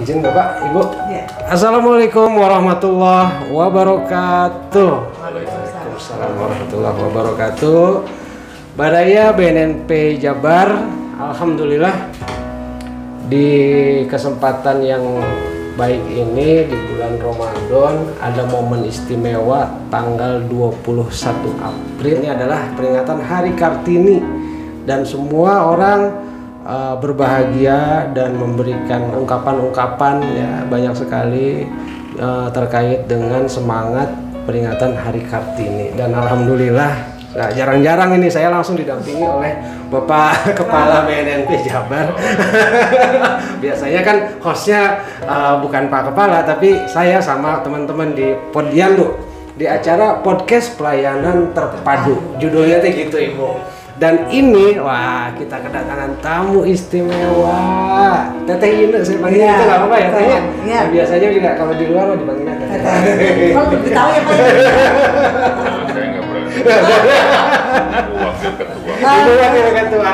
Izin Bapak, Ibu. Ya. Assalamualaikum warahmatullahi wabarakatuh. Waalaikumsalam warahmatullahi wabarakatuh. Badaya BNNP Jabar, alhamdulillah di kesempatan yang baik ini di bulan Ramadan ada momen istimewa tanggal 21 April. Ini adalah peringatan Hari Kartini dan semua orang berbahagia dan memberikan ungkapan-ungkapan ya banyak sekali terkait dengan semangat peringatan Hari Kartini. Dan alhamdulillah nah, jarang-jarang ini saya langsung didampingi oleh Bapak Kepala BNNP Jabar. Biasanya kan hostnya bukan Pak Kepala, tapi saya sama teman-teman di Podian di acara podcast pelayanan terpadu. Judulnya tuh gitu Ibu. Dan ini, wah kita kedatangan tamu istimewa. Teteh Ine saya panggilnya, itu nggak apa-apa ya Teh ya? Nah, biasanya juga kalau di luar dipanggilnya Teteh. Kalau lebih tahu ya Pak. Saya nggak berani. Wakil ketua. Ibu wakil ketua,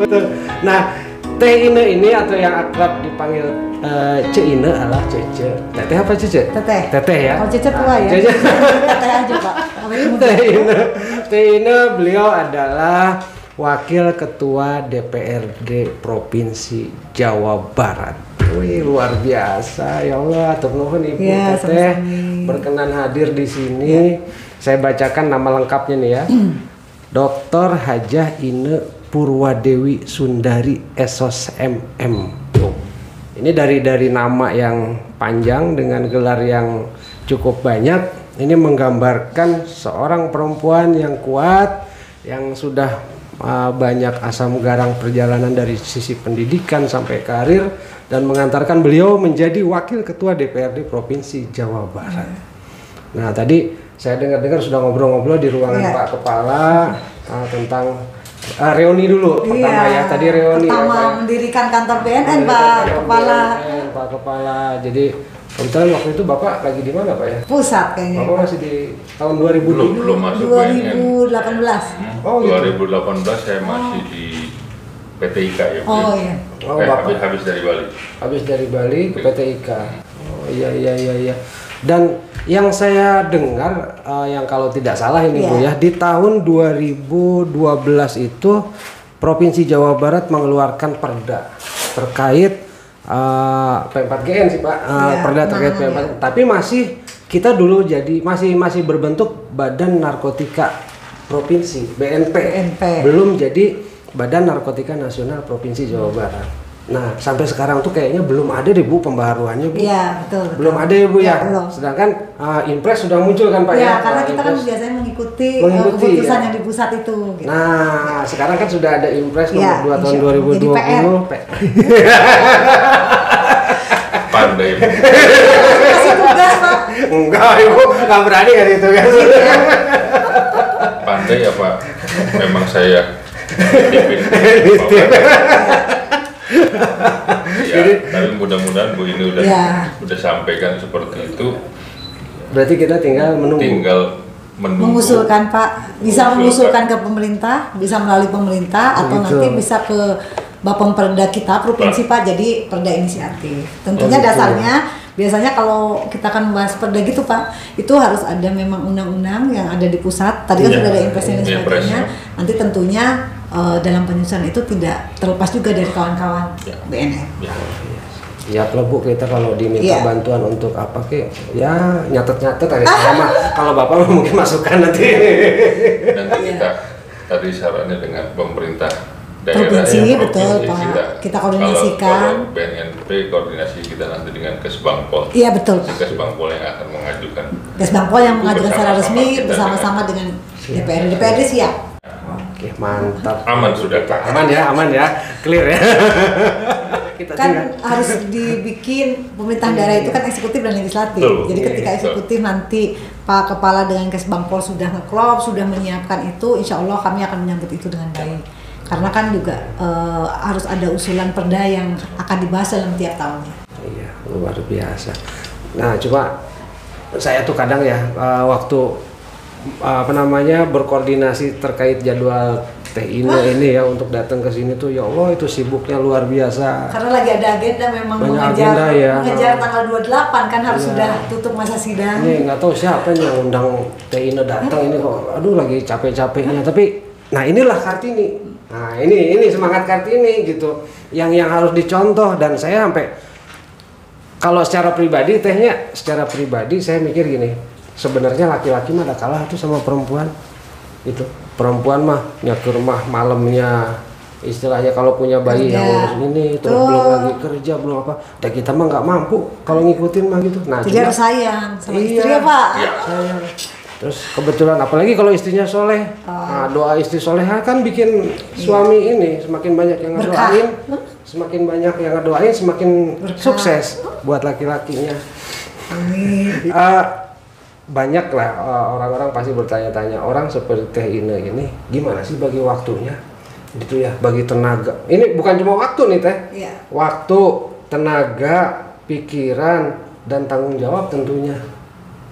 betul. Nah, Teh Ine ini atau yang akrab dipanggil Ce Ine adalah Cece. Teteh apa Cece? Teteh ya. Kalau Cece tua ya. Cece. Teteh aja Pak. Teh Ine beliau adalah Wakil Ketua DPRD Provinsi Jawa Barat. Wih, luar biasa ya Allah, atur nuhun Ibu Ya, Teteh sama-sama. berkenan hadir di sini. Saya bacakan nama lengkapnya nih ya. Dr. Hajah Ine Purwadewi Sundari Esos MM. Ini dari nama yang panjang dengan gelar yang cukup banyak. Ini menggambarkan seorang perempuan yang kuat, yang sudah banyak asam garam perjalanan dari sisi pendidikan sampai karir, dan mengantarkan beliau menjadi Wakil Ketua DPRD Provinsi Jawa Barat. Nah tadi saya dengar-dengar sudah ngobrol-ngobrol di ruangan Pak Kepala tentang reuni dulu pertama ya. Tadi reuni pertama ya, mendirikan kantor BNN Pak Kepala. Pak Kepala. Jadi kebetulan waktu itu Bapak lagi di mana Pak ya? Pusat kayaknya. Bapak masih di tahun 2000 Belum masuk BNN. 2018. Oh, gitu. 2018 saya masih di PT IKA ya. Oh iya. Oh, Bapak habis dari Bali. habis dari Bali ke PT IKA. Oh iya. Dan yang saya dengar yang kalau tidak salah ini Bu ya, di tahun 2012 itu Provinsi Jawa Barat mengeluarkan perda terkait P4GN sih Pak, perda terkait P4, tapi masih kita dulu jadi masih berbentuk Badan Narkotika Provinsi BNP. Belum jadi Badan Narkotika Nasional Provinsi Jawa Barat. Nah sampai sekarang tuh kayaknya belum ada deh Bu pembaharuannya Bu. Iya betul. Belum ada ya Bu ya. Belum. Sedangkan Impres sudah muncul kan Pak ya. Ya karena kita kan Impres. biasanya mengikuti ya. keputusan yang di pusat itu. Gitu. Nah sekarang kan sudah ada Impres Ya, nomor 2 tahun jadi 2020. Pandai. Kasih tugas Pak. Enggak Ibu, nggak berani kan itu kan. Pandai apa? Memang saya ya, tapi mudah-mudahan Bu ini udah sampaikan seperti itu. Berarti kita tinggal menunggu. Mengusulkan Pak, bisa mengusulkan ke pemerintah, bisa melalui pemerintah atau Begitu. nanti bisa ke Bapemperda kita provinsi Pak, jadi perda inisiatif. Tentunya gitu. dasarnya biasanya kalau kita akan membahas perda gitu Pak, itu harus ada memang undang-undang yang ada di pusat. Tadi kan sudah ada impresnya dan sebagainya. Nanti tentunya dalam penyusunan itu tidak terlepas juga dari kawan-kawan BNN. Ya kalau Bu kita kalau diminta bantuan untuk apa ke ya nyatet-nyatet ada sama. Kalau Bapak mungkin masukkan nanti. Nanti kita tadi sarannya dengan pemerintah daerah Provinsi, provinsi betul Pak. Kita koordinasikan. Kalau BNNP koordinasi kita nanti dengan Kesbangpol. Iya betul Pak. Kesbangpol yang akan mengajukan. Kesbangpol yang mengajukan secara bersama-sama resmi kita bersama-sama dengan DPRD siap. Oke mantap. Aman sudah Pak. Aman ya, clear ya. Kita Kan harus dibikin pemerintahan daerah itu kan eksekutif dan legislatif. Betul. Jadi ketika eksekutif nanti Pak Kepala dengan Kesbangpol sudah ngeklop, sudah menyiapkan itu, insya Allah kami akan menyambut itu dengan baik. Karena kan juga harus ada usulan perda yang akan dibahas dalam tiap tahunnya. Iya, luar biasa. Nah, cuma saya tuh kadang ya waktu berkoordinasi terkait jadwal Teh Ine ini ya untuk datang ke sini tuh ya Allah itu sibuknya luar biasa. Karena lagi ada agenda memang Banyak mengejar agenda, ya. mengejar tanggal 28 kan harus Iya. sudah tutup masa sidang. Ini nggak tahu siapa yang undang Teh Ine datang ini kok. Aduh lagi capek-capeknya. Tapi nah inilah Kartini. Nah ini semangat Kartini gitu. Yang harus dicontoh dan saya sampai kalau secara pribadi secara pribadi saya mikir gini. Sebenarnya laki-laki mah ada kalah tuh sama perempuan. Itu perempuan mah nyakur mah malamnya istilahnya kalau punya bayi yang ngurus ini terus belum lagi kerja belum apa dan kita mah nggak mampu kalau ngikutin mah gitu. Nah jadi harus sayang sama istri ya Pak. Sayang. Terus kebetulan apalagi kalau istrinya soleh, nah, doa istri soleha kan bikin suami ini semakin banyak yang ngedoain, semakin banyak yang ngedoain semakin sukses buat laki-lakinya. Amin. Banyak lah orang-orang pasti bertanya-tanya orang seperti Teh Ine ini gimana sih bagi waktunya gitu ya, bagi tenaga ini bukan cuma waktu nih Teh, waktu, tenaga, pikiran dan tanggung jawab tentunya.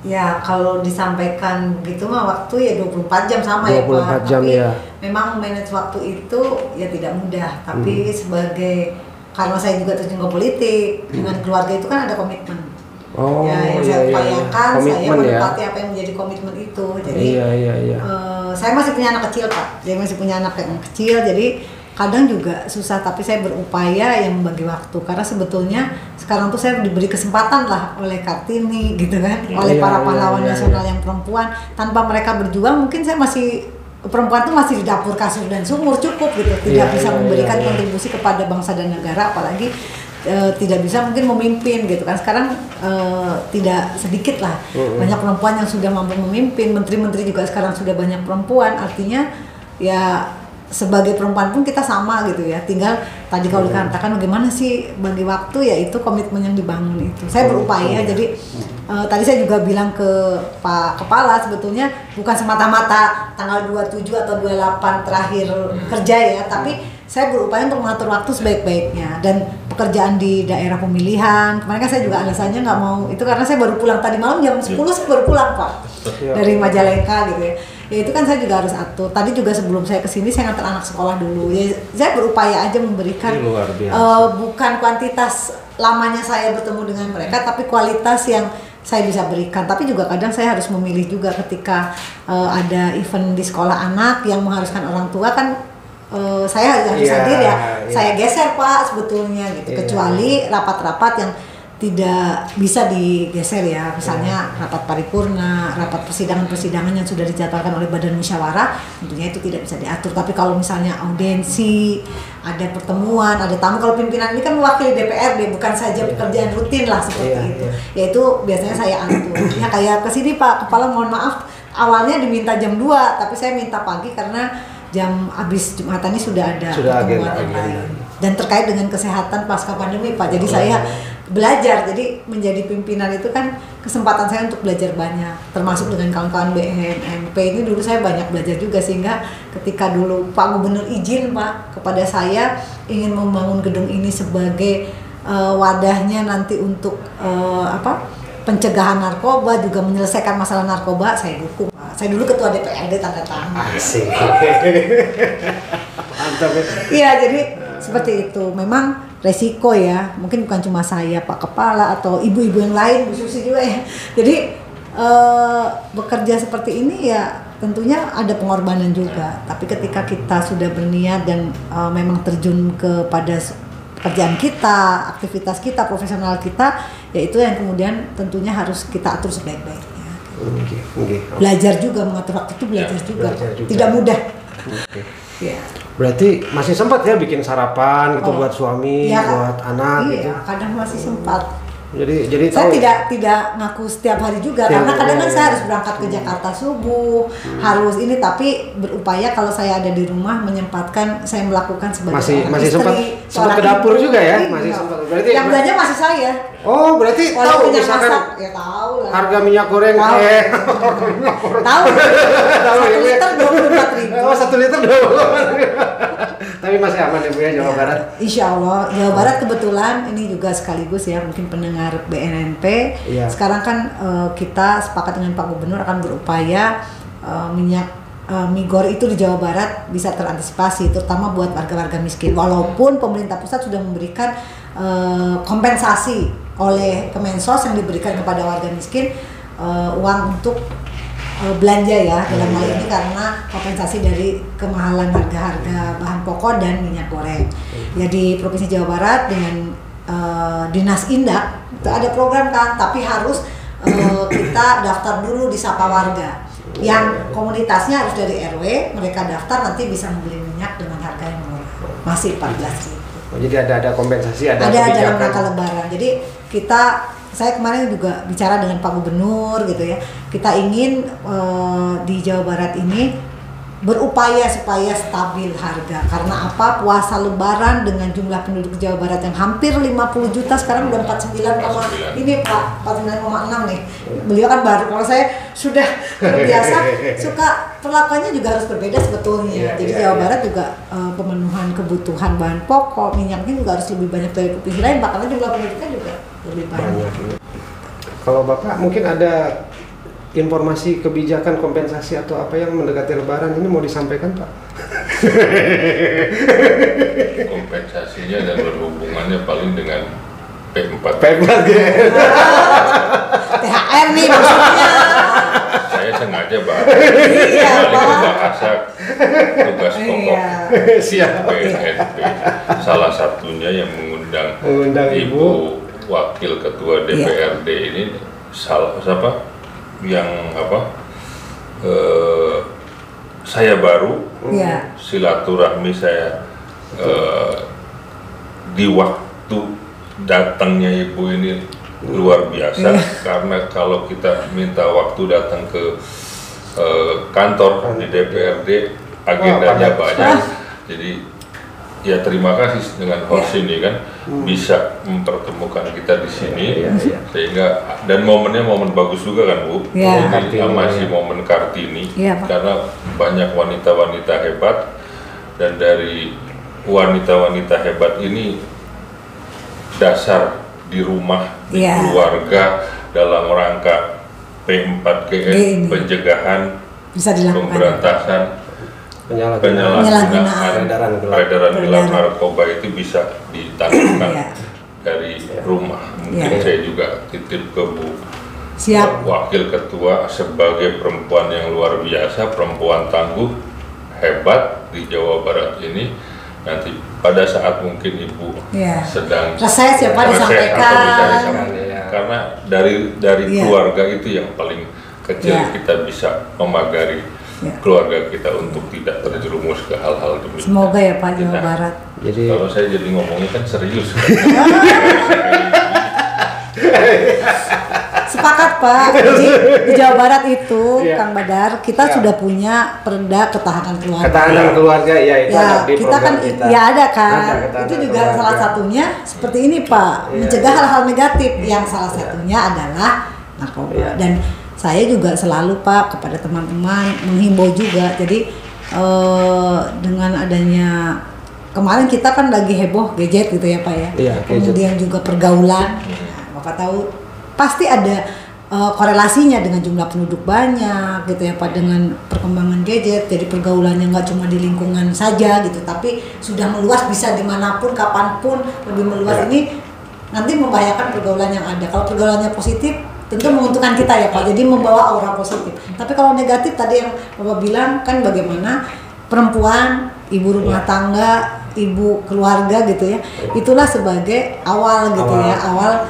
Ya kalau disampaikan gitu mah waktu ya 24 jam sama 24 ya Pak. jam tapi ya. memang manage waktu itu ya tidak mudah, tapi sebagai karena saya juga terjun ke politik dengan keluarga itu kan ada komitmen. Yang saya upayakan, saya menepati apa yang menjadi komitmen itu. Jadi saya masih punya anak kecil Pak, saya masih punya anak yang kecil, jadi kadang juga susah, tapi saya berupaya yang membagi waktu karena sebetulnya sekarang tuh saya diberi kesempatan lah oleh Kartini gitu kan, oleh para pahlawan nasional yang perempuan. Tanpa mereka berjuang mungkin saya masih perempuan tuh masih di dapur kasur dan sumur cukup gitu, tidak bisa memberikan kontribusi kepada bangsa dan negara, apalagi tidak bisa mungkin memimpin gitu kan. Sekarang tidak sedikit lah banyak perempuan yang sudah mampu memimpin, menteri-menteri juga sekarang sudah banyak perempuan, artinya ya sebagai perempuan pun kita sama gitu ya. Tinggal tadi kalau dikatakan bagaimana sih bagi waktu, ya itu komitmen yang dibangun itu. Saya berupaya jadi tadi saya juga bilang ke Pak Kepala sebetulnya bukan semata-mata tanggal 27 atau 28 terakhir kerja ya, tapi saya berupaya untuk mengatur waktu sebaik-baiknya. Dan pekerjaan di daerah pemilihan kemarin kan saya juga alasannya nggak mau itu karena saya baru pulang tadi malam jam 10 saya baru pulang Pak dari Majalengka gitu ya. Ya itu kan saya juga harus atur. Tadi juga sebelum saya kesini saya ngantar anak sekolah dulu. Ya saya berupaya aja memberikan bukan kuantitas lamanya saya bertemu dengan mereka, tapi kualitas yang saya bisa berikan. Tapi juga kadang saya harus memilih juga ketika ada event di sekolah anak yang mengharuskan orang tua kan. Saya harus hadir ya. Saya geser Pak sebetulnya gitu. Kecuali rapat-rapat yang tidak bisa digeser ya, misalnya rapat paripurna, rapat persidangan-persidangan yang sudah dijadwalkan oleh badan musyawarah, tentunya itu tidak bisa diatur. Tapi kalau misalnya audiensi, ada pertemuan, ada tamu, kalau pimpinan ini kan mewakili DPRD, bukan saja pekerjaan rutin lah seperti itu. Yaitu biasanya saya atur. Ya kayak kesini Pak Kepala, mohon maaf, awalnya diminta jam 2, tapi saya minta pagi karena jam habis Jumatan ini sudah ada pertemuan yang lain. Dan terkait dengan kesehatan pasca pandemi Pak, jadi saya belajar, jadi menjadi pimpinan itu kan kesempatan saya untuk belajar banyak, termasuk dengan kawan-kawan BNNP ini dulu saya banyak belajar juga, sehingga ketika dulu Pak Gubernur izin Pak kepada saya ingin membangun gedung ini sebagai wadahnya nanti untuk pencegahan narkoba, juga menyelesaikan masalah narkoba, saya dukung Pak. Saya dulu ketua DPRD tanda tangan. Asik. Mantap ya. Iya, jadi seperti itu. Memang resiko ya, mungkin bukan cuma saya, Pak Kepala atau ibu-ibu yang lain, Bu Susi juga ya. Jadi bekerja seperti ini ya tentunya ada pengorbanan juga. Tapi ketika kita sudah berniat dan memang terjun kepada pekerjaan kita, aktivitas kita, profesional kita, ya itu yang kemudian tentunya harus kita atur sebaik-baiknya. Belajar juga, mengatur waktu itu belajar juga. Tidak mudah. Ya. Berarti masih sempat ya bikin sarapan gitu buat suami, buat anak gitu. Iya, kadang masih sempat. Jadi saya tidak ngaku setiap hari juga karena kadang kan saya harus berangkat ke Jakarta subuh, harus ini, tapi berupaya kalau saya ada di rumah menyempatkan saya melakukan sebagai masih istri, sempat ke dapur juga ya, masih sempat. Berarti yang belanja masih saya. Oh, berarti tahu misalkan masak, ya tahu lah. Harga minyak goreng tahu. Tahu. 1 liter 24.000. Oh, 1 liter 24.000. Tapi masih aman ya Bu ya, Jawa Barat. Insya Allah, Jawa Barat kebetulan ini juga sekaligus ya mungkin pendengar BNNP. Sekarang kan kita sepakat dengan Pak Gubernur akan berupaya minyak Migor itu di Jawa Barat bisa terantisipasi, terutama buat warga-warga miskin. Walaupun pemerintah pusat sudah memberikan kompensasi oleh Kemensos yang diberikan kepada warga miskin, uang untuk belanja ya dalam hal ini karena kompensasi dari kemahalan harga bahan pokok dan minyak goreng. Ya di Provinsi Jawa Barat dengan Dinas Indak itu ada program kan, tapi harus kita daftar dulu di Sapa Warga. Yang komunitasnya harus dari RW, mereka daftar nanti bisa membeli minyak dengan harga yang murah, masih 14.000. Oh, jadi ada kompensasi, ada dalam rangka Lebaran. Jadi saya kemarin juga bicara dengan Pak Gubernur gitu ya. Kita ingin di Jawa Barat ini berupaya supaya stabil harga. Karena apa? Puasa Lebaran dengan jumlah penduduk Jawa Barat yang hampir 50 juta, sekarang udah 49, ini Pak 49,6 nih. Beliau kan baru, kalau saya sudah terbiasa, suka perlakuannya juga harus berbeda sebetulnya. Jadi Jawa Barat juga pemenuhan kebutuhan bahan pokok, minyaknya juga harus lebih banyak dari provinsi lain, karena jumlah penduduknya juga lebih banyak. Kalau Bapak mungkin ada informasi kebijakan kompensasi atau apa yang mendekati Lebaran ini mau disampaikan, Pak? Kompensasinya dan berhubungannya paling dengan P4 THR nih maksudnya. Saya sengaja balik bahasa tugas pokok BNP. Salah satunya yang mengundang Ibu Wakil Ketua DPRD ini siapa? Yang saya baru silaturahmi saya di waktu datangnya Ibu ini luar biasa karena kalau kita minta waktu datang ke kantor di DPRD agendanya banyak, jadi ya terima kasih dengan host ini kan bisa mempertemukan kita di sini sehingga dan momennya momen bagus juga kan Bu, ini masih momen Kartini karena banyak wanita-wanita hebat dan dari wanita-wanita hebat ini dasar di rumah di keluarga dalam rangka P4GN pencegahan bisa pemberantasan penyalahgunaan peredaran gelap narkoba itu bisa ditanamkan dari rumah. Mungkin saya juga titip ke Bu Wakil Ketua sebagai perempuan yang luar biasa, perempuan tangguh, hebat di Jawa Barat ini. Nanti pada saat mungkin Ibu sedang reses siapa disampaikan. Karena dari keluarga itu yang paling kecil kita bisa memagari keluarga kita untuk tidak terjerumus ke hal-hal demikian. Semoga ya Pak Jawa Barat. Jadi kalau saya jadi ngomongnya kan serius. Sepakat Pak. Jadi di Jawa Barat itu Kang Badar kita sudah punya Perda Ketahanan Keluarga. Ketahanan keluarga ya itu ada di kita kan kita. Ya ada kan. Itu juga salah satunya seperti ini Pak, mencegah hal-hal negatif yang salah satunya adalah narkoba. Dan saya juga selalu Pak kepada teman-teman menghimbau juga. Jadi dengan adanya kemarin kita kan lagi heboh gadget gitu ya Pak ya. Kemudian juga pergaulan. Bapak tahu pasti ada korelasinya dengan jumlah penduduk banyak gitu ya Pak, dengan perkembangan gadget. Jadi pergaulannya nggak cuma di lingkungan saja gitu, tapi sudah meluas, bisa dimanapun kapanpun lebih meluas. Ini nanti membahayakan pergaulan yang ada. Kalau pergaulannya positif tentu menguntungkan kita ya Pak, jadi membawa aura positif. Tapi kalau negatif tadi yang Bapak bilang kan bagaimana perempuan, ibu rumah tangga, ibu keluarga gitu ya, itulah sebagai awal gitu awal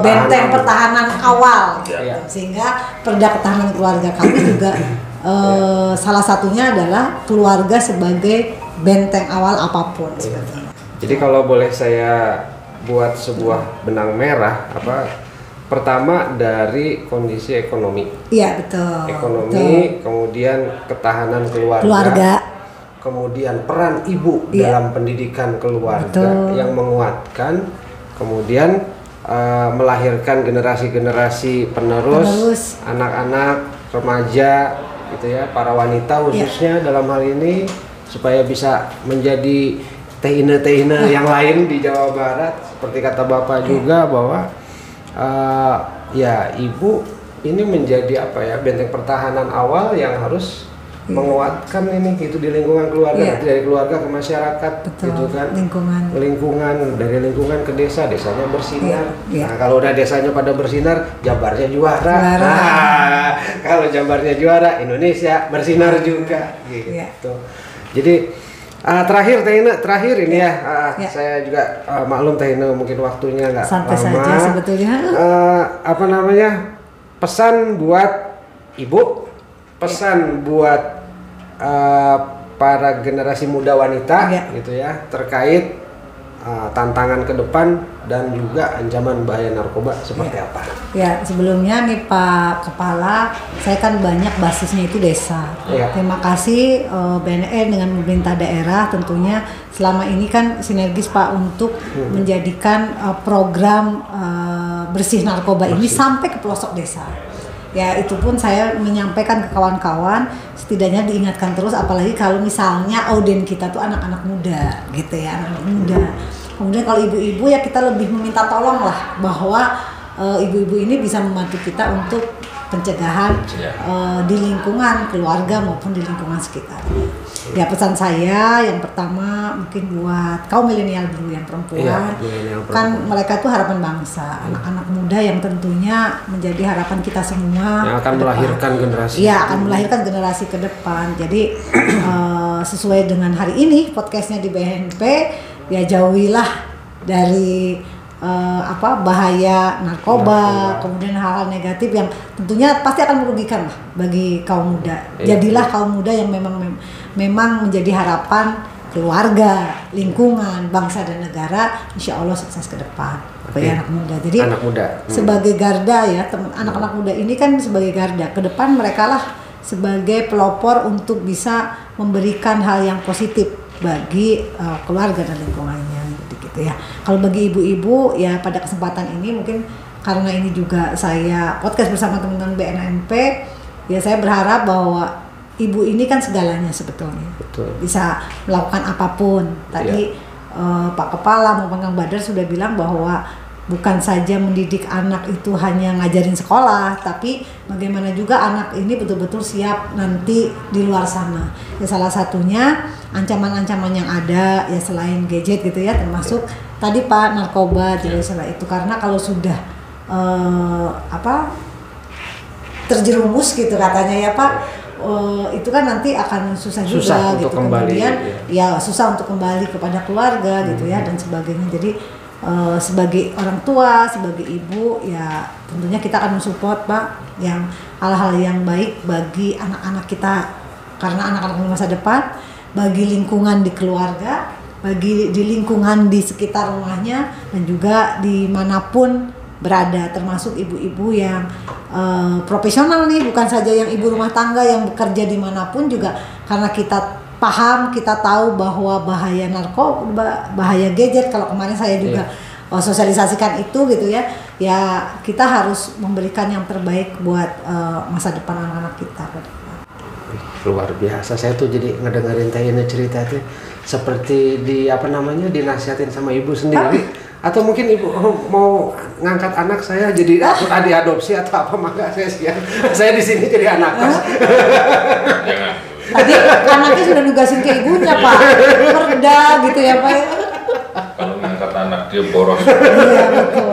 benteng pertahanan awal gitu. Sehingga Perda Ketahanan Keluarga kami juga salah satunya adalah keluarga sebagai benteng awal apapun sebetulnya. Jadi kalau boleh saya buat sebuah benang merah pertama dari kondisi ekonomi. Iya betul. Ekonomi, kemudian ketahanan keluarga. Kemudian peran ibu dalam pendidikan keluarga yang menguatkan, kemudian melahirkan generasi-generasi penerus, anak-anak, remaja, gitu ya, para wanita khususnya dalam hal ini supaya bisa menjadi tehina-tehina yang lain di Jawa Barat. Seperti kata Bapak juga bahwa ibu ini menjadi benteng pertahanan awal yang harus menguatkan ini gitu di lingkungan keluarga, dari keluarga ke masyarakat. Betul. Gitu kan, lingkungan dari lingkungan ke desa, desanya bersinar. Nah kalau udah desanya pada bersinar, Jabarnya juara. Nah kalau Jabarnya juara, Indonesia bersinar juga gitu. Jadi terakhir Teh Ine, ini saya juga maklum Teh Ine mungkin waktunya nggak lama. Santai saja sebetulnya. Pesan buat ibu, pesan buat para generasi muda wanita gitu ya, terkait tantangan ke depan dan juga ancaman bahaya narkoba seperti apa? Ya, sebelumnya nih Pak Kepala, saya kan banyak basisnya itu desa. Terima kasih BNN dengan pemerintah daerah tentunya selama ini kan sinergis Pak untuk menjadikan program bersih narkoba ini sampai ke pelosok desa. Ya itu pun saya menyampaikan ke kawan-kawan, setidaknya diingatkan terus, apalagi kalau misalnya audien kita tuh anak-anak muda gitu ya, anak-anak muda. Kemudian kalau ibu-ibu ya kita lebih meminta tolong lah, bahwa ibu-ibu ini bisa membantu kita untuk pencegahan di lingkungan keluarga maupun di lingkungan sekitar. Ya pesan saya yang pertama mungkin buat kaum milenial dulu yang perempuan, kan mereka tuh harapan bangsa, anak-anak muda yang tentunya menjadi harapan kita semua yang akan melahirkan generasi. Iya, akan melahirkan generasi ke depan. Jadi sesuai dengan hari ini podcastnya di BNP, ya jauhilah dari bahaya narkoba, kemudian hal-hal negatif yang tentunya pasti akan merugikan lah bagi kaum muda. Jadilah kaum muda yang memang menjadi harapan keluarga, lingkungan, bangsa dan negara, insya Allah sukses ke depan. Anak muda. Jadi anak muda. Sebagai garda ya, anak-anak muda ini kan sebagai garda. Ke depan mereka lah sebagai pelopor untuk bisa memberikan hal yang positif bagi keluarga dan lingkungannya. Gitu ya. Kalau bagi ibu-ibu ya pada kesempatan ini mungkin karena ini juga saya podcast bersama teman-teman BNNP, ya saya berharap bahwa ibu ini kan segalanya sebetulnya. Betul. Bisa melakukan apapun. Tadi Pak Kepala maupun Kang Badar sudah bilang bahwa bukan saja mendidik anak itu hanya ngajarin sekolah, tapi bagaimana juga anak ini betul-betul siap nanti di luar sana. Ya salah satunya ancaman-ancaman yang ada ya selain gadget gitu ya, termasuk tadi Pak narkoba jelas itu, karena kalau sudah terjerumus gitu katanya ya Pak, itu kan nanti akan susah juga gitu, kemudian ya susah untuk kembali kepada keluarga gitu ya dan sebagainya. Jadi sebagai orang tua, sebagai ibu ya tentunya kita akan mensupport Pak yang hal-hal yang baik bagi anak-anak kita, karena anak-anak masa depan, bagi lingkungan di keluarga, bagi di lingkungan di sekitar rumahnya, dan juga dimanapun berada, termasuk ibu-ibu yang profesional nih, bukan saja yang ibu rumah tangga yang bekerja dimanapun juga, karena kita paham, kita tahu bahwa bahaya narkoba, bahaya gadget. Kalau kemarin saya juga sosialisasikan itu gitu ya, ya kita harus memberikan yang terbaik buat masa depan anak-anak kita. Luar biasa, saya tuh jadi ngedengerin Teh Ine cerita tuh seperti dinasihatin sama ibu sendiri. Atau mungkin ibu mau ngangkat anak saya jadi diadopsi atau apa, maka saya siap. Saya di sini jadi anak kos. Tadi anaknya sudah nugasin ke ibunya Pak, perda gitu ya Pak. Kalau ngangkat anak dia boros. Iya betul.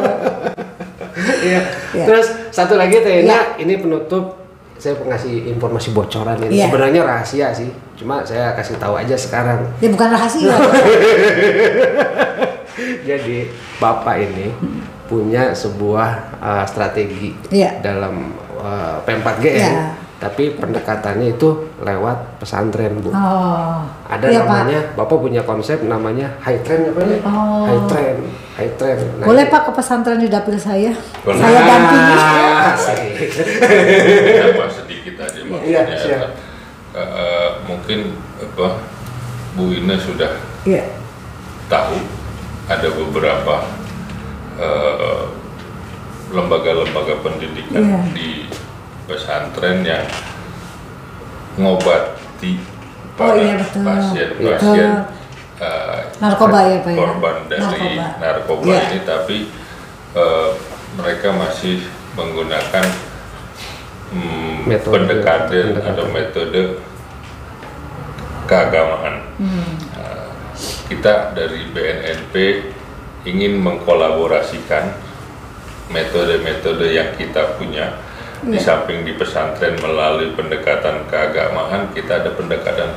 Iya. Terus satu lagi Teh Ine, ini penutup saya ngasih informasi bocoran ini. Sebenarnya rahasia sih, cuma saya kasih tahu aja sekarang. Ya bukan rahasia. Jadi Bapak ini punya sebuah strategi dalam P4G tapi pendekatannya itu lewat pesantren Bu. Ada namanya, Pak. Bapak punya konsep namanya high trend apa ya? High trend. Nah, boleh Pak ke pesantren di dapil saya? Saya dampingi. Sedikit aja maksudnya. Mungkin Bu Ine sudah tahu ada beberapa lembaga-lembaga pendidikan di pesantren yang ngobati para pasien-pasien narkoba ya Pak, korban dari narkoba ini, tapi mereka masih menggunakan pendekatan atau metode keagamaan. Kita dari BNNP ingin mengkolaborasikan metode-metode yang kita punya. Di samping di pesantren melalui pendekatan keagamaan, kita ada pendekatan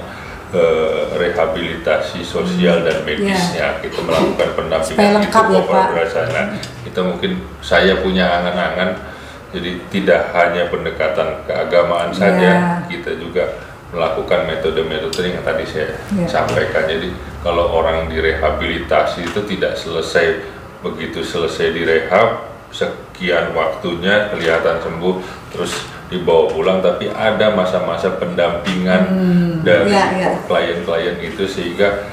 rehabilitasi sosial dan medisnya. Kita melakukan pendampingan itu kolaborasi. Kita mungkin saya punya angan-angan, jadi tidak hanya pendekatan keagamaan saja, kita juga melakukan metode-metode yang tadi saya sampaikan. Jadi kalau orang direhabilitasi itu tidak selesai begitu selesai direhab, sekian waktunya kelihatan sembuh terus dibawa pulang, tapi ada masa-masa pendampingan dari klien-klien itu sehingga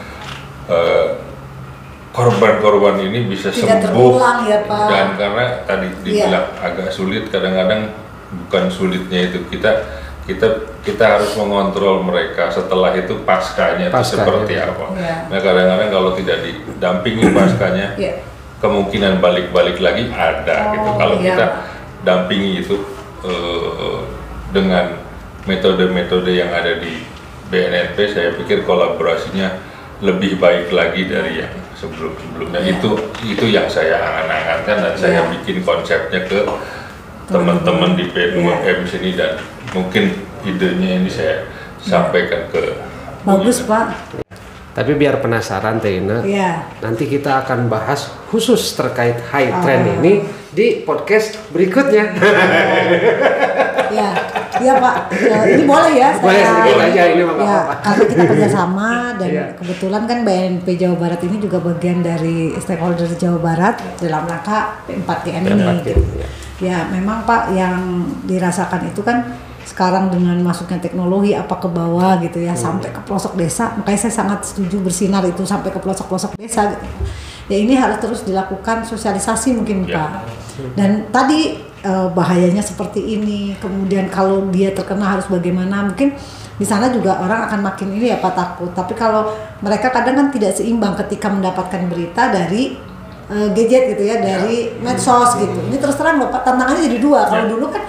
korban-korban ini bisa tidak sembuh terulang, ya, Pak. Dan karena tadi dibilang agak sulit, kadang-kadang bukan sulitnya itu kita harus mengontrol mereka setelah itu paskanya itu seperti apa. Nah kadang-kadang kalau tidak didampingi paskanya kemungkinan balik-balik lagi ada gitu. Kalau kita dampingi itu dengan metode-metode yang ada di BNNP, saya pikir kolaborasinya lebih baik lagi dari yang sebelum-sebelumnya. Itu yang saya angan-angankan dan saya bikin konsepnya ke teman-teman di P2M sini, dan mungkin idenya ini saya sampaikan ke bagus Pak. Tapi biar penasaran Teh Ina, nanti kita akan bahas khusus terkait high trend ini di podcast berikutnya. Ya Pak, ini boleh ya? Boleh aja ini apa-apa. Karena kita kerjasama dan kebetulan kan BNNP Jawa Barat ini juga bagian dari stakeholder Jawa Barat dalam rangka P4GM ini. Ya memang Pak, yang dirasakan itu kan sekarang dengan masuknya teknologi apa ke bawah gitu ya, sampai ke pelosok desa. Makanya saya sangat setuju bersinar itu sampai ke pelosok-pelosok desa gitu. Ya ini harus terus dilakukan sosialisasi mungkin Pak. Dan tadi bahayanya seperti ini, kemudian kalau dia terkena harus bagaimana, mungkin di sana juga orang akan makin ini ya Pak, takut. Tapi kalau mereka kadang kan tidak seimbang ketika mendapatkan berita dari gadget gitu ya, dari medsos gitu. Ini terus terang loh Pak, tantangannya jadi dua. Kalau dulu kan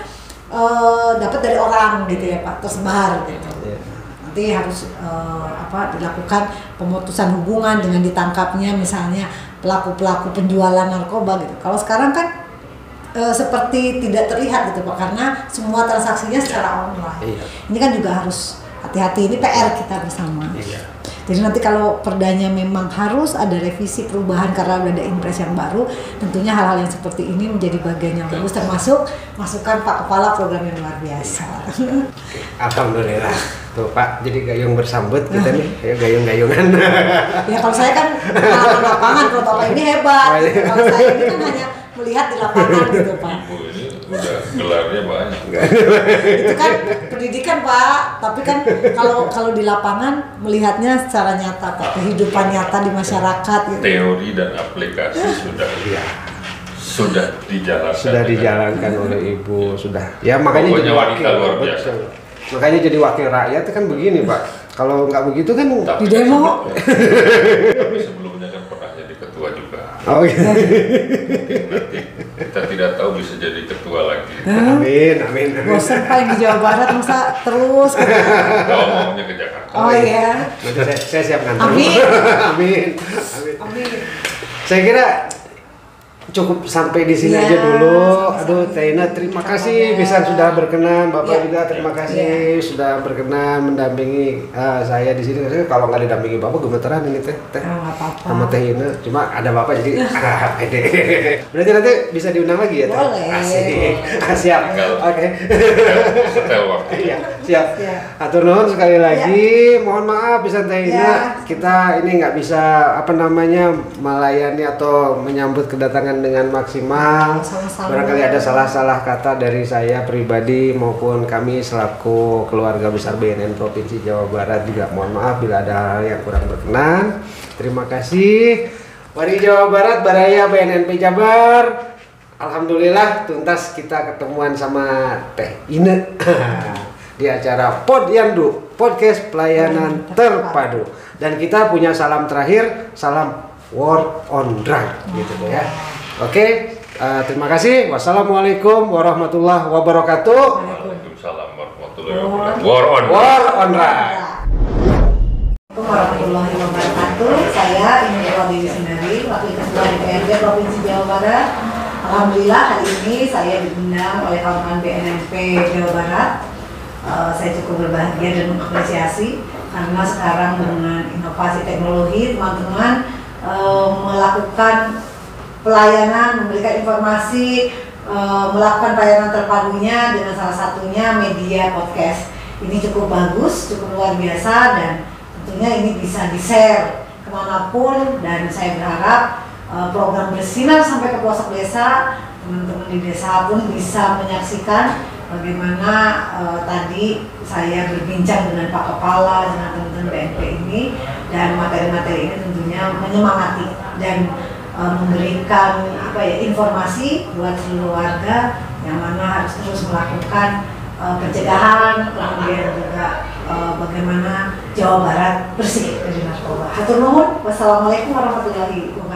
dapat dari orang gitu ya Pak, tersebar gitu. Nanti harus dilakukan pemutusan hubungan dengan ditangkapnya misalnya pelaku-pelaku penjualan narkoba gitu. Kalau sekarang kan seperti tidak terlihat gitu Pak, karena semua transaksinya secara online. Ini kan juga harus hati-hati, ini PR kita bersama. Jadi nanti kalau perdanya memang harus ada revisi perubahan karena udah ada impres yang baru, tentunya hal-hal yang seperti ini menjadi bagian yang bagus, termasuk masukan Pak Kepala program yang luar biasa. Alhamdulillah. Tuh Pak, jadi gayung bersambut kita nih, kayak gayung-gayungan. Ya kalau saya kan lapangan, kalau Bapak ini hebat. Kalau saya ini kan hanya melihat di lapangan gitu Pak. Ibu ini udah gelarnya banyak. Itu kan pendidikan Pak, tapi kan kalau di lapangan melihatnya secara nyata Pak, kehidupan nyata di masyarakat gitu. Teori dan aplikasi sudah dijalankan. Sudah dijalankan oleh Ibu, sudah. Ya makanya pokoknya jadi wanita luar biasa. Makanya jadi wakil rakyat kan begini Pak. Kalau nggak begitu kan di demo. Tapi sebelumnya kan pernah jadi ketua juga. Nanti kita tidak tahu bisa jadi ketua lagi. Amin. Bosan Pak yang di Jawa Barat masa terus. Kalau maunya ke Jakarta. Nanti saya siap ngantar. Amin. Saya kira cukup sampai di sini aja dulu. Aduh, Teh Ina, terima kasih bisa sudah berkenan. Bapak juga terima kasih sudah berkenan mendampingi saya di sini. Kalau nggak didampingi Bapak gemeteran ini Teh. Sama Teh Ina. Cuma ada Bapak jadi pede. Berarti nanti bisa diundang lagi ya Teh? Boleh. Asik. Siap. Oke. Setel waktu. Iya, siap. Atur nuhun sekali lagi. Mohon maaf bisa Teh Ina, kita ini nggak bisa melayani atau menyambut kedatangan dengan maksimal. Barangkali ada salah-salah kata dari saya pribadi maupun kami selaku keluarga besar BNN Provinsi Jawa Barat juga mohon maaf bila ada hal yang kurang berkenan. Terima kasih. Wari Jawa Barat, Baraya BNNP Jabar. Alhamdulillah tuntas kita ketemuan sama Teh Ina di acara Podyandu, podcast pelayanan terpadu. Dan kita punya salam terakhir, salam war on drug gitu ya. Oke, terima kasih. Wassalamualaikum warahmatullahi wabarakatuh. Waalaikumsalam warahmatullahi wabarakatuh. War on drug. Warahmatullahi wabarakatuh. Saya Indra Dewi Sendari, Wakil Ketua DPRD Provinsi Jawa Barat. Alhamdulillah hari ini saya diundang oleh kawan-kawan BNNP Jawa Barat. Saya cukup berbahagia dan mengapresiasi karena sekarang dengan inovasi teknologi teman-teman melakukan pelayanan, memberikan informasi, melakukan pelayanan terpadunya dengan salah satunya media podcast. Ini cukup bagus, cukup luar biasa, dan tentunya ini bisa di-share kemanapun, dan saya berharap program bersinar sampai ke pelosok desa. Teman-teman di desa pun bisa menyaksikan bagaimana tadi saya berbincang dengan Pak Kepala, dengan teman-teman BNP ini, dan materi-materi ini tentunya menyemangati dan memberikan informasi buat seluruh warga yang mana harus terus melakukan pencegahan, kemudian juga bagaimana Jawa Barat bersih dari narkoba. Hatur nuhun. Wassalamualaikum warahmatullahi wabarakatuh.